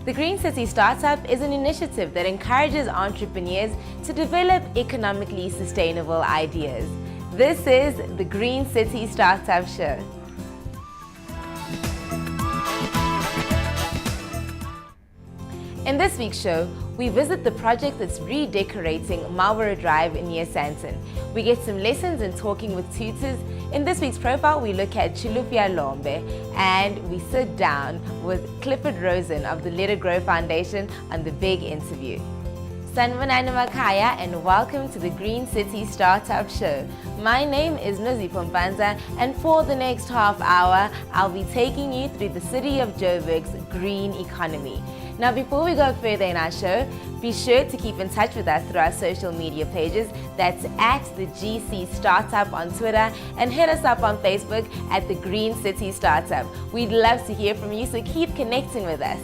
The Green City Startup is an initiative that encourages entrepreneurs to develop economically sustainable ideas. This is the Green City Startup Show. In this week's show, we visit the project that's redecorating Marlborough Drive near Sandton. We get some lessons in talking with tutors. In this week's profile, we look at Chilufya Lombe and we sit down with Clifford Rosen of the Let It Grow Foundation on the big interview. Sanibonani Makaya and welcome to the Green City Startup Show. My name is Nozi Pompanza and for the next half hour, I'll be taking you through the City of Joburg's green economy. Now before we go further in our show, be sure to keep in touch with us through our social media pages. That's at the GC Startup on Twitter and hit us up on Facebook at the Green City Startup. We'd love to hear from you, so keep connecting with us.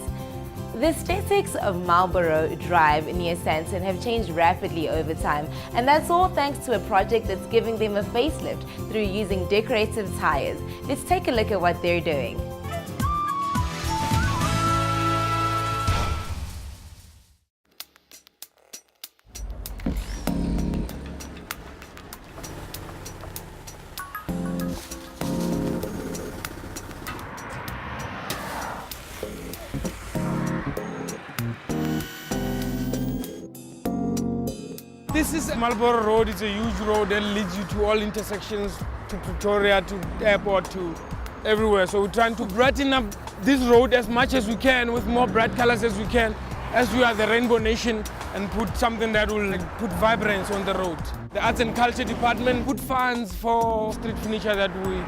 The aesthetics of Marlborough Drive near Sandton have changed rapidly over time, and that's all thanks to a project that's giving them a facelift through using decorative tires. Let's take a look at what they're doing. This is Marlborough Road. It's a huge road that leads you to all intersections, to Pretoria, to airport, to everywhere. So we're trying to brighten up this road as much as we can with more bright colors as we can, as we are the Rainbow Nation, and put something that will put vibrance on the road. The Arts and Culture Department put funds for street furniture that we're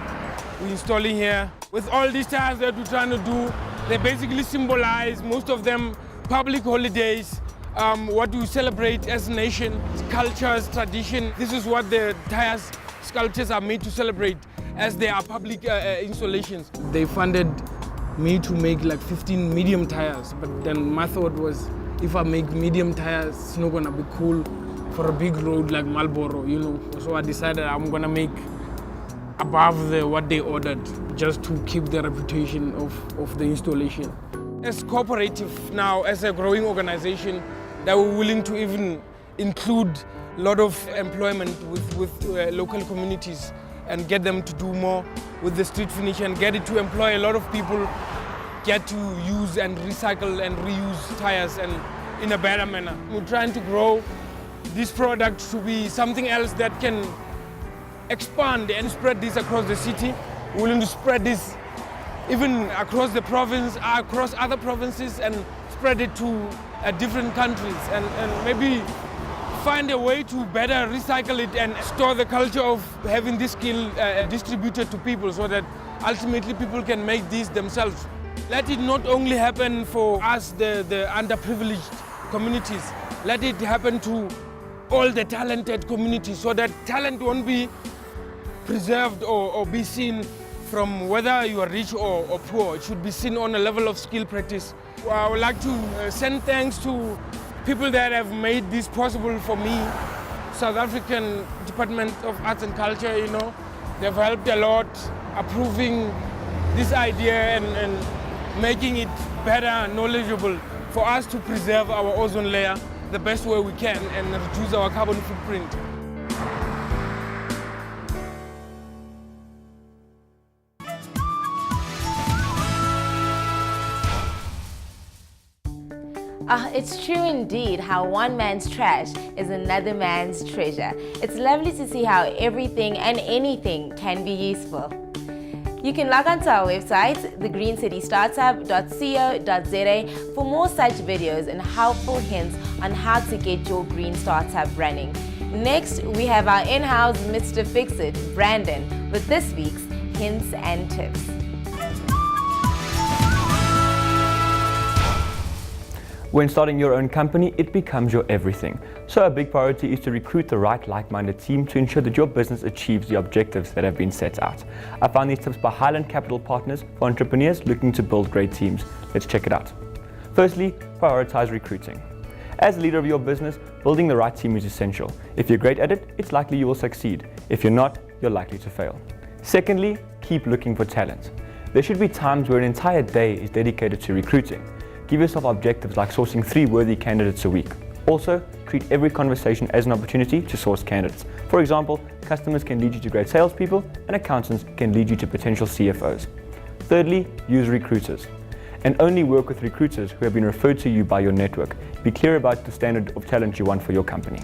installing here. With all these tires that we're trying to do, they basically symbolize, most of them, public holidays, what we celebrate as a nation, cultures, tradition. This is what the tires sculptures are made to celebrate, as they are public installations. They funded me to make like 15 medium tires, but then my thought was, if I make medium tires, it's not gonna be cool for a big road like Marlborough, you know. So I decided I'm gonna make above what they ordered, just to keep the reputation of the installation. As cooperative now, as a growing organization, that we're willing to even include a lot of employment with local communities and get them to do more with the street furniture and get it to employ a lot of people, get to use and recycle and reuse tires and in a better manner. We're trying to grow this product to be something else that can expand and spread this across the city. We're willing to spread this even across the province, across other provinces, and spread it to different countries, and maybe find a way to better recycle it and store the culture of having this skill distributed to people, so that ultimately people can make these themselves. Let it not only happen for us, the underprivileged communities, let it happen to all the talented communities, so that talent won't be preserved or be seen from whether you are rich or poor. It should be seen on a level of skill practice. I would like to send thanks to people that have made this possible for me. South African Department of Arts and Culture, you know, they've helped a lot approving this idea and making it better and knowledgeable for us to preserve our ozone layer the best way we can and reduce our carbon footprint. It's true indeed how one man's trash is another man's treasure. It's lovely to see how everything and anything can be useful. You can log on to our website, TheGreenCityStartup.co.za, for more such videos and helpful hints on how to get your green startup running. Next, we have our in-house Mr. Fixit, Brandon, with this week's hints and tips. When starting your own company, it becomes your everything. So a big priority is to recruit the right like-minded team to ensure that your business achieves the objectives that have been set out. I found these tips by Highland Capital Partners for entrepreneurs looking to build great teams. Let's check it out. Firstly, prioritize recruiting. As a leader of your business, building the right team is essential. If you're great at it, it's likely you will succeed. If you're not, you're likely to fail. Secondly, keep looking for talent. There should be times where an entire day is dedicated to recruiting. Give yourself objectives like sourcing 3 worthy candidates a week. Also, treat every conversation as an opportunity to source candidates. For example, customers can lead you to great salespeople, and accountants can lead you to potential CFOs. Thirdly, use recruiters. And only work with recruiters who have been referred to you by your network. Be clear about the standard of talent you want for your company.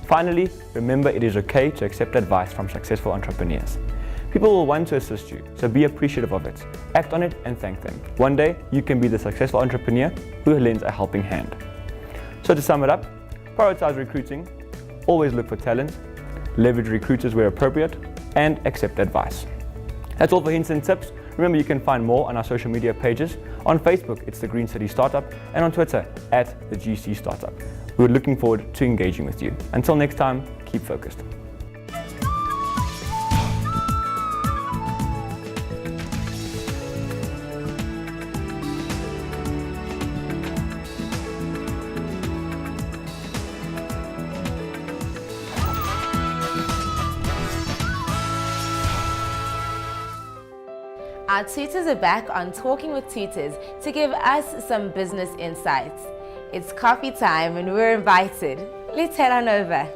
Finally, remember it is okay to accept advice from successful entrepreneurs. People will want to assist you, so be appreciative of it. Act on it and thank them. One day, you can be the successful entrepreneur who lends a helping hand. So to sum it up, prioritize recruiting, always look for talent, leverage recruiters where appropriate, and accept advice. That's all for hints and tips. Remember, you can find more on our social media pages. On Facebook, it's The Green City Startup, and on Twitter, @TheGC Startup. We're looking forward to engaging with you. Until next time, keep focused. Our tutors are back on Talking with Tutors to give us some business insights. It's coffee time and we're invited. Let's head on over.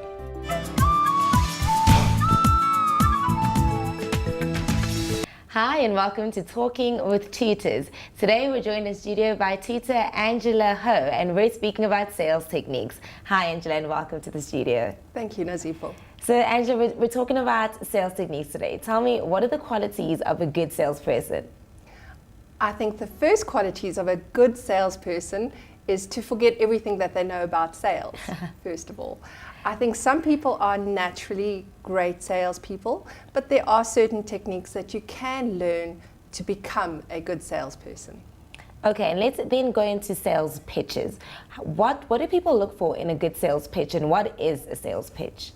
Hi and welcome to Talking with Tutors. Today we're joined in studio by tutor Angela Howe and we're speaking about sales techniques. Hi Angela and welcome to the studio. Thank you, Nazifo. So Angela, we're talking about sales techniques today. Tell me, what are the qualities of a good salesperson? I think the first qualities of a good salesperson is to forget everything that they know about sales, first of all. I think some people are naturally great salespeople, but there are certain techniques that you can learn to become a good salesperson. Okay, and let's then go into sales pitches. What do people look for in a good sales pitch, and what is a sales pitch?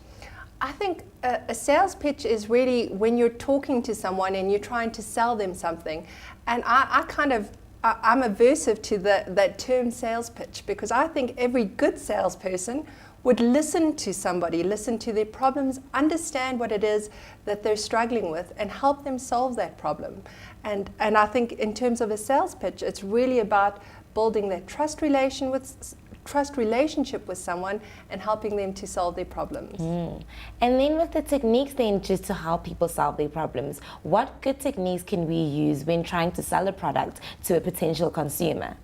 I think a sales pitch is really when you're talking to someone and you're trying to sell them something. And I'm aversive to that term sales pitch, because I think every good salesperson would listen to somebody, listen to their problems, understand what it is that they're struggling with, and help them solve that problem. And I think in terms of a sales pitch, it's really about building that trust relationship with someone and helping them to solve their problems. And then with the techniques then just to help people solve their problems, what good techniques can we use when trying to sell a product to a potential consumer?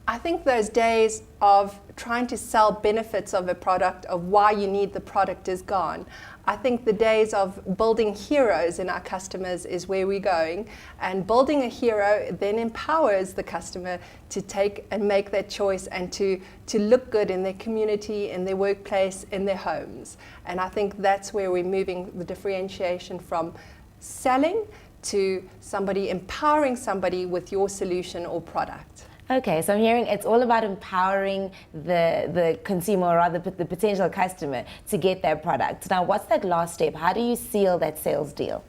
I think those days of trying to sell benefits of a product, of why you need the product, is gone. I think the days of building heroes in our customers is where we're going, and building a hero then empowers the customer to take and make that choice and to look good in their community, in their workplace, in their homes. And I think that's where we're moving the differentiation from selling to somebody empowering somebody with your solution or product. Okay, so I'm hearing it's all about empowering the consumer, or rather the potential customer, to get their product. Now, what's that last step? How do you seal that sales deal?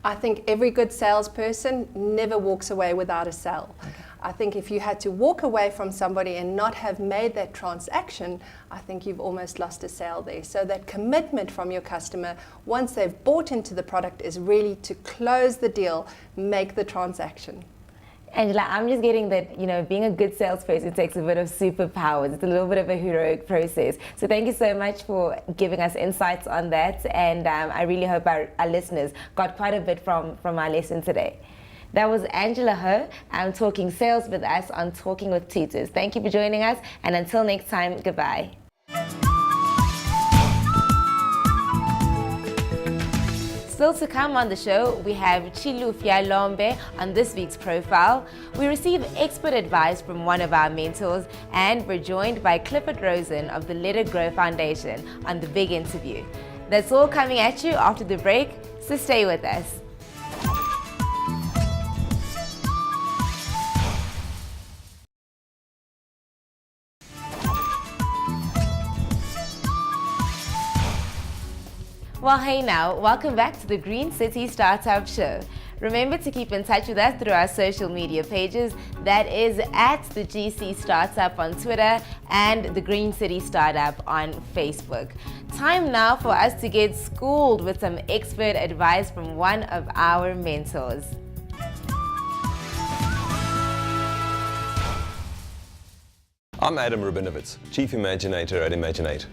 I think every good salesperson never walks away without a sell. Okay. I think if you had to walk away from somebody and not have made that transaction, I think you've almost lost a sale there. So that commitment from your customer, once they've bought into the product, is really to close the deal, make the transaction. Angela, I'm just getting that, being a good salesperson takes a bit of superpowers. It's a little bit of a heroic process. So thank you so much for giving us insights on that. And I really hope our listeners got quite a bit from our lesson today. That was Angela Howe. I'm talking sales with us on Talking with Tutors. Thank you for joining us. And until next time, goodbye. Still to come on the show, we have Chilufya Lombe on this week's profile. We receive expert advice from one of our mentors, and we're joined by Clifford Rosen of the Let It Grow Foundation on the big interview. That's all coming at you after the break, so stay with us. Well, hey now, welcome back to the Green City Startup Show. Remember to keep in touch with us through our social media pages. That is at the GC Startup on Twitter and the Green City Startup on Facebook. Time now for us to get schooled with some expert advice from one of our mentors. I'm Adam Rabinovitz, Chief Imaginator at Imaginate.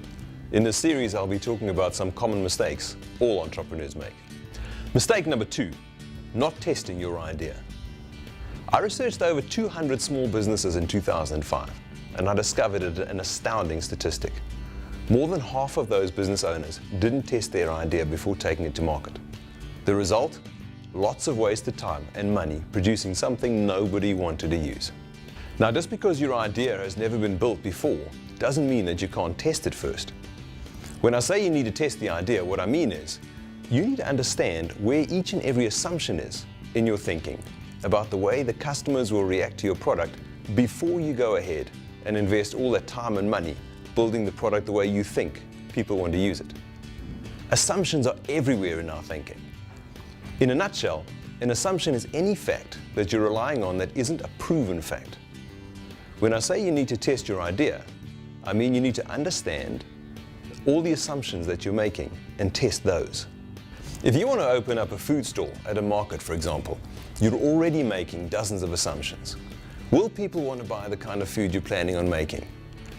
In this series, I'll be talking about some common mistakes all entrepreneurs make. Mistake number 2, not testing your idea. I researched over 200 small businesses in 2005, and I discovered an astounding statistic. More than half of those business owners didn't test their idea before taking it to market. The result? Lots of wasted time and money producing something nobody wanted to use. Now, just because your idea has never been built before doesn't mean that you can't test it first. When I say you need to test the idea, what I mean is you need to understand where each and every assumption is in your thinking about the way the customers will react to your product before you go ahead and invest all that time and money building the product the way you think people want to use it. Assumptions are everywhere in our thinking. In a nutshell, an assumption is any fact that you're relying on that isn't a proven fact. When I say you need to test your idea, I mean you need to understand all the assumptions that you're making and test those. If you want to open up a food stall at a market, for example, you're already making dozens of assumptions. Will people want to buy the kind of food you're planning on making?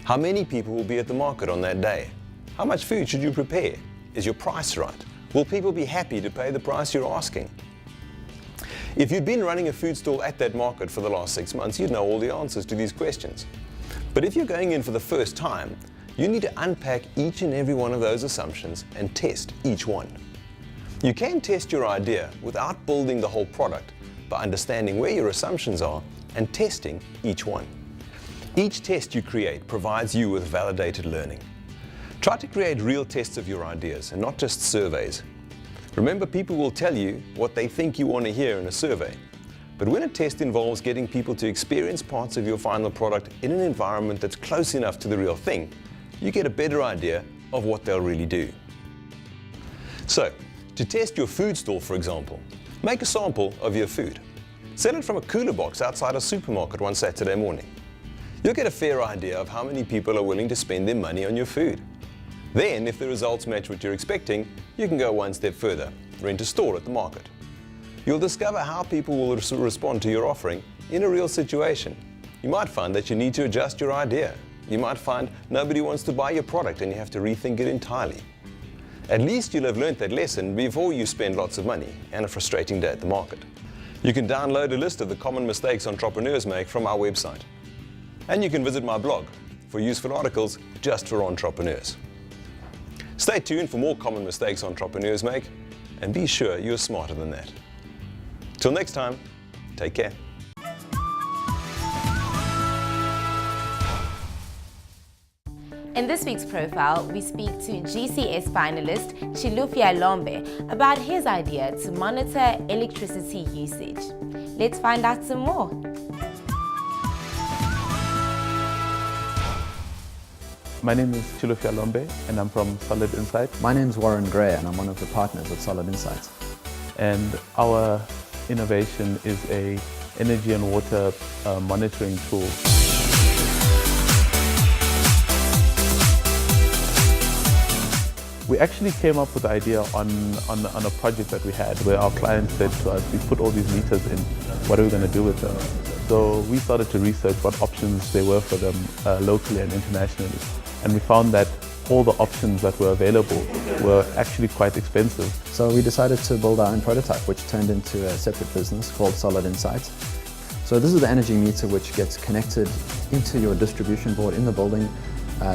How many people will be at the market on that day? How much food should you prepare? Is your price right? Will people be happy to pay the price you're asking? If you'd been running a food stall at that market for the last 6 months, you'd know all the answers to these questions. But if you're going in for the first time, you need to unpack each and every one of those assumptions and test each one. You can test your idea without building the whole product by understanding where your assumptions are and testing each one. Each test you create provides you with validated learning. Try to create real tests of your ideas and not just surveys. Remember, people will tell you what they think you want to hear in a survey. But when a test involves getting people to experience parts of your final product in an environment that's close enough to the real thing, you get a better idea of what they'll really do. So, to test your food stall, for example, make a sample of your food. Sell it from a cooler box outside a supermarket one Saturday morning. You'll get a fair idea of how many people are willing to spend their money on your food. Then, if the results match what you're expecting, you can go one step further, rent a stall at the market. You'll discover how people will respond to your offering in a real situation. You might find that you need to adjust your idea. You might find nobody wants to buy your product and you have to rethink it entirely. At least you'll have learned that lesson before you spend lots of money and a frustrating day at the market. You can download a list of the common mistakes entrepreneurs make from our website. And you can visit my blog for useful articles just for entrepreneurs. Stay tuned for more common mistakes entrepreneurs make, and be sure you're smarter than that. Till next time, take care. In this week's profile, we speak to GCS finalist Chilufya Lombe about his idea to monitor electricity usage. Let's find out some more. My name is Chilufya Lombe and I'm from Solid Insight. My name is Warren Gray and I'm one of the partners at Solid Insights. And our innovation is a energy and water monitoring tool. We actually came up with the idea on a project that we had where our client said to us, we put all these meters in, what are we going to do with them? So we started to research what options there were for them locally and internationally. And we found that all the options that were available were actually quite expensive. So we decided to build our own prototype, which turned into a separate business called Solid Insights. So this is the energy meter which gets connected into your distribution board in the building,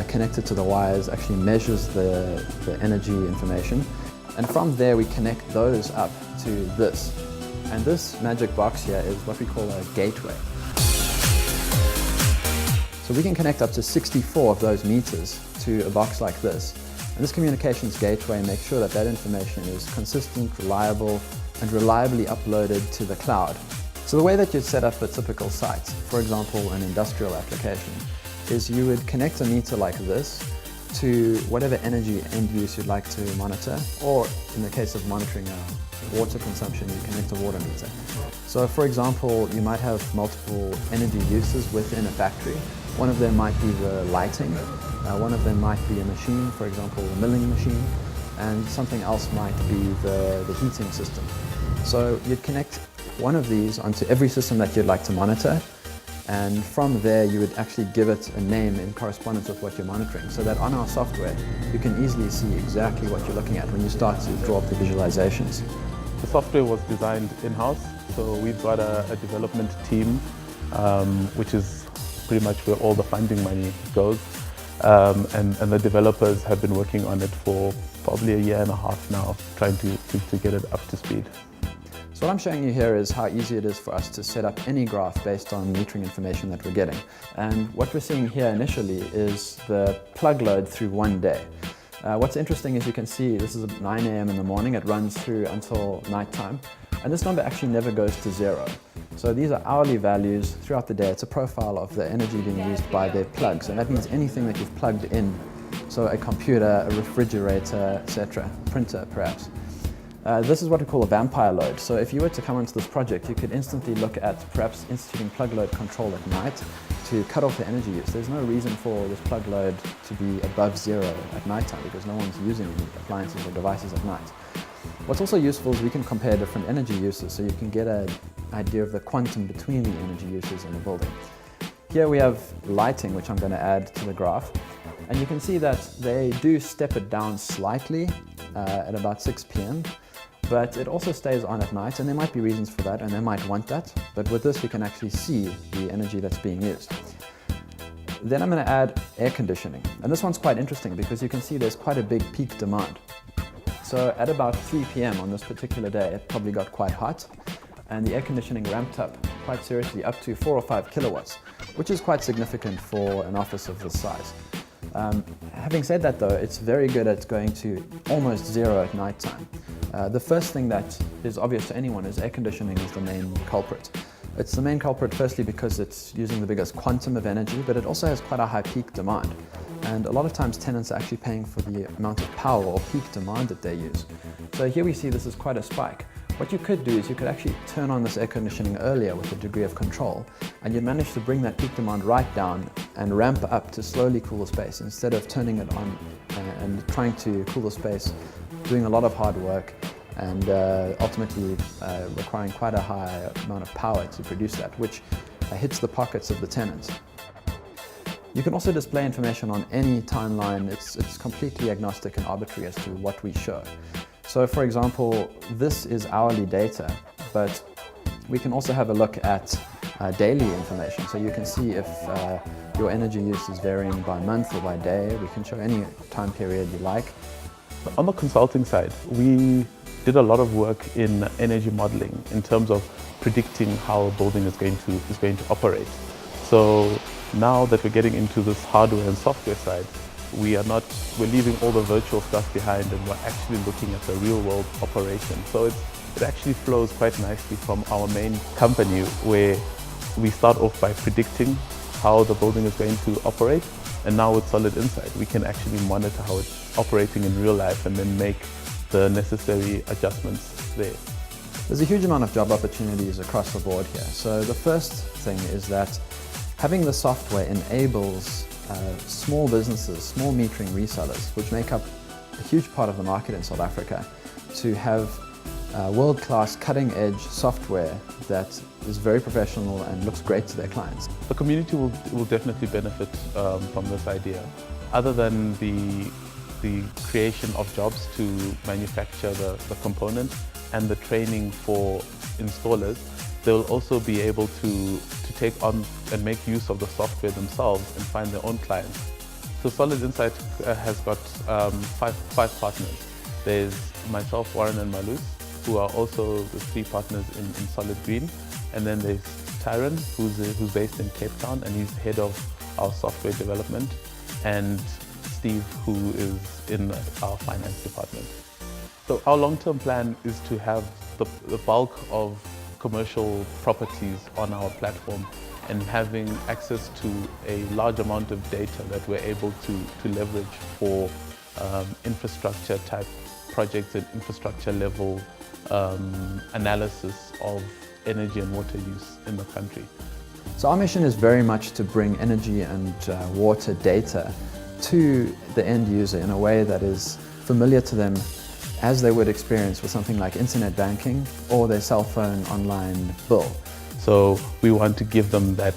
connected to the wires, actually measures the energy information. And from there we connect those up to this. And this magic box here is what we call a gateway. So we can connect up to 64 of those meters to a box like this. And this communications gateway makes sure that that information is consistent, reliable, and reliably uploaded to the cloud. So the way that you'd set up a typical site, for example, an industrial application, is you would connect a meter like this to whatever energy end use you'd like to monitor, or in the case of monitoring water consumption, you connect a water meter. So for example, you might have multiple energy uses within a factory. One of them might be the lighting, one of them might be a machine, for example, a milling machine, and something else might be the heating system. So you'd connect one of these onto every system that you'd like to monitor, And from there, you would actually give it a name in correspondence with what you're monitoring, so that on our software, you can easily see exactly what you're looking at when you start to draw up the visualizations. The software was designed in-house, so we've got a development team, which is pretty much where all the funding money goes. And the developers have been working on it for probably a year and a half now, trying to get it up to speed. So what I'm showing you here is how easy it is for us to set up any graph based on metering information that we're getting. And what we're seeing here initially is the plug load through one day. What's interesting is you can see this is at 9 a.m. in the morning, it runs through until nighttime, and this number actually never goes to zero. So these are hourly values throughout the day. It's a profile of the energy being used by their plugs, and that means anything that you've plugged in, so a computer, a refrigerator, etc., printer perhaps. This is what we call a vampire load. So if you were to come onto this project, you could instantly look at perhaps instituting plug load control at night to cut off the energy use. There's no reason for this plug load to be above zero at nighttime because no one's using any appliances or devices at night. What's also useful is we can compare different energy uses, so you can get an idea of the quantum between the energy uses in the building. Here we have lighting, which I'm going to add to the graph, and you can see that they do step it down slightly at about 6 p.m. But it also stays on at night, and there might be reasons for that, and they might want that. But with this, we can actually see the energy that's being used. Then I'm going to add air conditioning. And this one's quite interesting because you can see there's quite a big peak demand. So at about 3 p.m. on this particular day, it probably got quite hot, and the air conditioning ramped up quite seriously up to 4 or 5 kilowatts, which is quite significant for an office of this size. Having said that though, it's very good at going to almost zero at night time. The first thing that is obvious to anyone is air conditioning is the main culprit. It's the main culprit firstly because it's using the biggest quantum of energy, but it also has quite a high peak demand. And a lot of times tenants are actually paying for the amount of power or peak demand that they use. So here we see this is quite a spike. What you could do is you could actually turn on this air conditioning earlier with a degree of control, and you'd manage to bring that peak demand right down and ramp up to slowly cool the space instead of turning it on and trying to cool the space, doing a lot of hard work and ultimately requiring quite a high amount of power to produce that, which hits the pockets of the tenants. You can also display information on any timeline. It's completely agnostic and arbitrary as to what we show. So for example, this is hourly data, but we can also have a look at daily information. So you can see if your energy use is varying by month or by day. We can show any time period you like. On the consulting side, we did a lot of work in energy modeling in terms of predicting how a building is going to operate. So now that we're getting into this hardware and software side, we're leaving all the virtual stuff behind and we're actually looking at the real world operation. So it actually flows quite nicely from our main company, where we start off by predicting how the building is going to operate, and now with Solid Insight we can actually monitor how it's operating in real life and then make the necessary adjustments there. There's a huge amount of job opportunities across the board here. So the first thing is that having the software enables small businesses, small metering resellers, which make up a huge part of the market in South Africa, to have world-class, cutting-edge software that is very professional and looks great to their clients. The community will definitely benefit from this idea. Other than the creation of jobs to manufacture the components and the training for installers, they will also be able to take on and make use of the software themselves and find their own clients. So Solid Insight has got five partners. There's myself, Warren and Malus, who are also the 3 partners in Solid Green. And then there's Tyron, who's based in Cape Town, and he's head of our software development, and Steve, who is in our finance department. So our long-term plan is to have the bulk of commercial properties on our platform and having access to a large amount of data that we're able to leverage for infrastructure type projects and infrastructure level analysis of energy and water use in the country. So our mission is very much to bring energy and water data to the end user in a way that is familiar to them as they would experience with something like internet banking or their cell phone online bill. So we want to give them that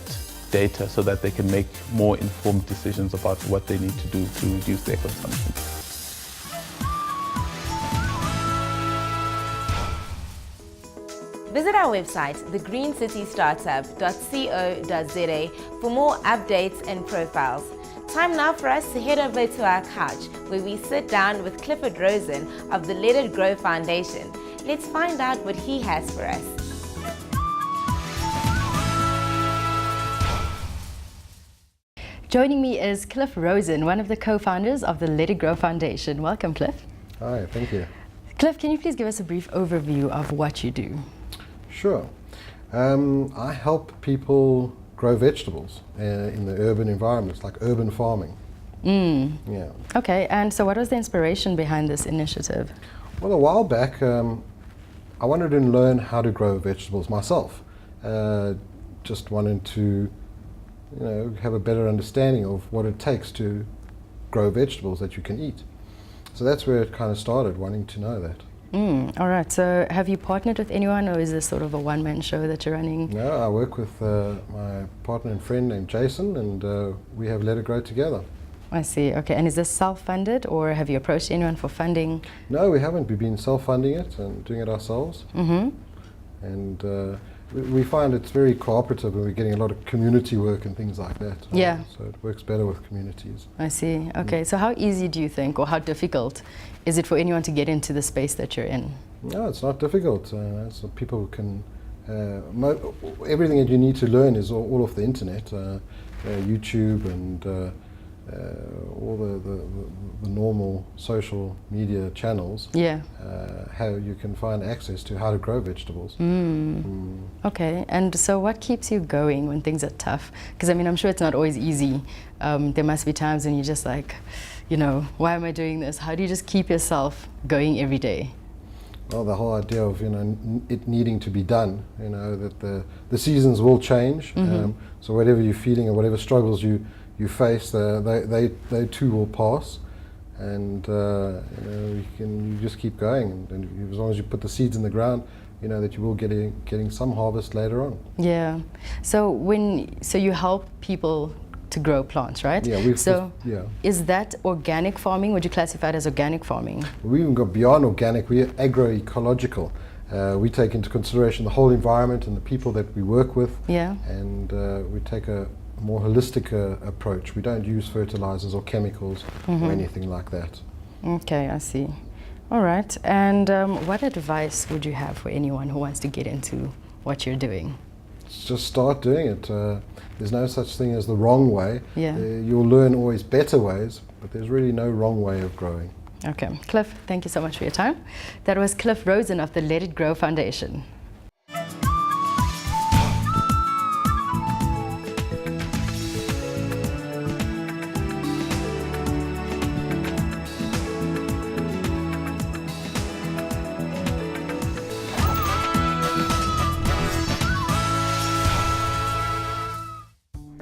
data so that they can make more informed decisions about what they need to do to reduce their consumption. Visit our website, TheGreenCityStartup.co.za for more updates and profiles. Time now for us to head over to our couch, where we sit down with Clifford Rosen of the Let It Grow Foundation. Let's find out what he has for us. Joining me is Cliff Rosen, one of the co-founders of the Let It Grow Foundation. Welcome, Cliff. Hi, thank you. Cliff, can you please give us a brief overview of what you do? Sure. I help people grow vegetables in the urban environments, like urban farming. Yeah. Okay, and so what was the inspiration behind this initiative? Well, a while back, I wanted to learn how to grow vegetables myself. Just wanted to, have a better understanding of what it takes to grow vegetables that you can eat. So that's where it kind of started, wanting to know that. All right, so have you partnered with anyone, or is this sort of a one-man show that you're running? No, I work with my partner and friend named Jason, and we have Let It Grow together. I see, okay, and is this self-funded, or have you approached anyone for funding? No, we haven't. We've been self-funding it and doing it ourselves. And we find it's very cooperative, and we're getting a lot of community work and things like that. Yeah. So it works better with communities. I see, okay, so how easy do you think, or how difficult is it for anyone to get into the space that you're in? No, it's not difficult. So people can, everything that you need to learn is all off the internet, YouTube and all the normal social media channels. Yeah. How you can find access to how to grow vegetables. Okay, and so what keeps you going when things are tough? Because I mean, I'm sure it's not always easy. There must be times when you're just like, why am I doing this? How do you just keep yourself going every day? Well, the whole idea of it needing to be done, that the seasons will change. So whatever you're feeling or whatever struggles you face, they too will pass, and you just keep going, and as long as you put the seeds in the ground, that you will getting some harvest later on. Yeah. So you help people to grow plants, right? Yeah. Yeah. Is that organic farming? Would you classify it as organic farming? We even go beyond organic. We're agroecological. We take into consideration the whole environment and the people that we work with. Yeah. And we take a more holistic approach. We don't use fertilizers or chemicals or anything like that. Okay, I see. All right. And what advice would you have for anyone who wants to get into what you're doing? Just start doing it. There's no such thing as the wrong way. Yeah. You'll learn always better ways, but there's really no wrong way of growing. Okay. Cliff, thank you so much for your time. That was Cliff Rosen of the Let It Grow Foundation.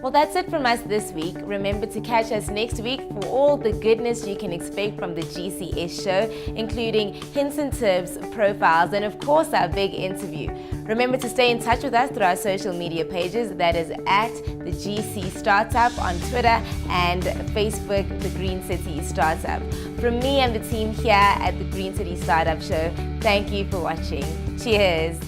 Well, that's it from us this week. Remember to catch us next week for all the goodness you can expect from the GCS show, including hints and tips, profiles, and of course our big interview. Remember to stay in touch with us through our social media pages, that is at the GC Startup on Twitter and Facebook, The Green City Startup. From me and the team here at the Green City Startup Show, thank you for watching. Cheers.